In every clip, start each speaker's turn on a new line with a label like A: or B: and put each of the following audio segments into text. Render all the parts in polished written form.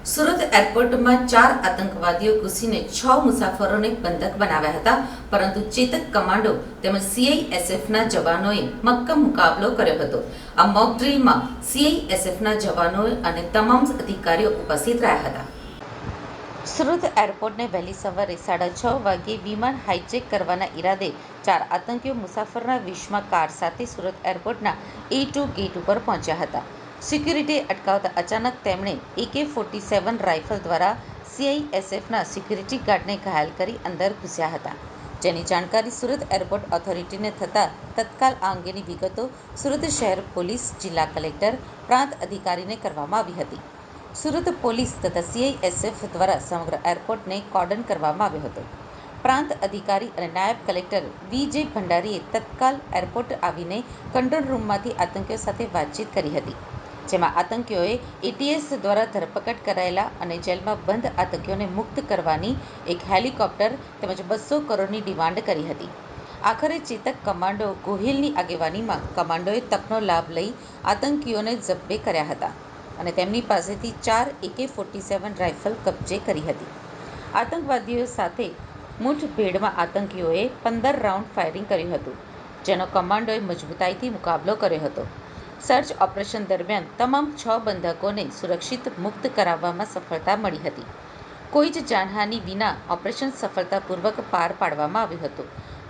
A: સુરત એરપોર્ટમાં 4 આતંકવાદીઓ ઘૂસીને 6 મુસાફરોને બંધક બનાવ્યા હતા, પરંતુ ચેતક કમાન્ડો તેમજ સીઆઈએસએફના જવાનોએ મક્કમ મુકાબલો કર્યો હતો. આ મોક ડ્રીલમાં સીઆઈએસએફના જવાનો અને તમામ અધિકારીઓ ઉપસ્થિત રહ્યા હતા. સુરત એરપોર્ટને વહેલી સવારે 6:30 વાગ્યે વિમાન હાઇજેક કરવાના ઈરાદે 4 આતંકીઓ મુસાફરના વેશમાં કાર સાથે સુરત એરપોર્ટના A2 ગેટ ઉપર પહોંચ્યા હતા. સિક્યુરિટીએ અટકાવતા અચાનક તેમણે AK-47 રાઇફલ દ્વારા સીઆઈએસએફના સિક્યુરિટી ગાર્ડને ઘાયલ કરી અંદર ઘૂસ્યા હતા, જેની જાણકારી સુરત એરપોર્ટ ઓથોરિટીને થતાં તત્કાલ આ અંગેની વિગતો સુરત શહેર પોલીસ, જિલ્લા કલેક્ટર, પ્રાંત અધિકારીને કરવામાં આવી હતી. સુરત પોલીસ તથા સીઆઈએસએફ દ્વારા સમગ્ર એરપોર્ટને કોર્ડન કરવામાં આવ્યો હતો. પ્રાંત અધિકારી અને નાયબ કલેક્ટર V.J. ભંડારીએ તત્કાલ એરપોર્ટ આવીને કંટ્રોલ રૂમમાંથી આતંકીઓ સાથે વાતચીત કરી હતી, જેમાં આતંકીઓએ એટીએસ દ્વારા ધરપકડ કરાયેલા અને જેલમાં બંધ આતંકીઓને મુક્ત કરવાની એક હેલિકોપ્ટર તેમજ 200 કરોડની ડિમાન્ડ કરી હતી. આખરે ચેતક કમાન્ડો ગોહિલની આગેવાનીમાં કમાન્ડોએ તકનો લાભ લઈ આતંકીઓને ઝબ્બે કર્યા હતા અને તેમની પાસેથી 4 AK-47 રાઇફલ કબજે કરી હતી. આતંકવાદીઓ સાથે મુઠભેડમાં આતંકીઓએ 15 રાઉન્ડ ફાયરિંગ કર્યું હતું, જેનો કમાન્ડોએ મજબૂતાઈથી મુકાબલો કર્યો હતો. સર્ચ ઓપરેશન દરમિયાન તમામ 6 બંધકોને સુરક્ષિત મુક્ત કરાવવામાં સફળતા મળી હતી. કોઈ જ જાનહાનિ વિના ઓપરેશન સફળતાપૂર્વક પાર પાડવામાં આવ્યું હતું.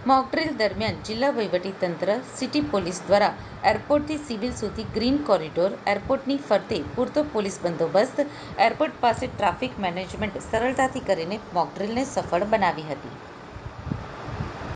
A: મોકડ્રીલ દરમિયાન જિલ્લા વહીવટીતંત્ર, સિટી પોલીસ દ્વારા એરપોર્ટથી સિવિલ સુધી ગ્રીન કોરિડોર, એરપોર્ટની ફરતે પૂરતો પોલીસ બંદોબસ્ત, એરપોર્ટ પાસે ટ્રાફિક મેનેજમેન્ટ સરળતાથી કરીને મોકડ્રીલને સફળ બનાવી હતી.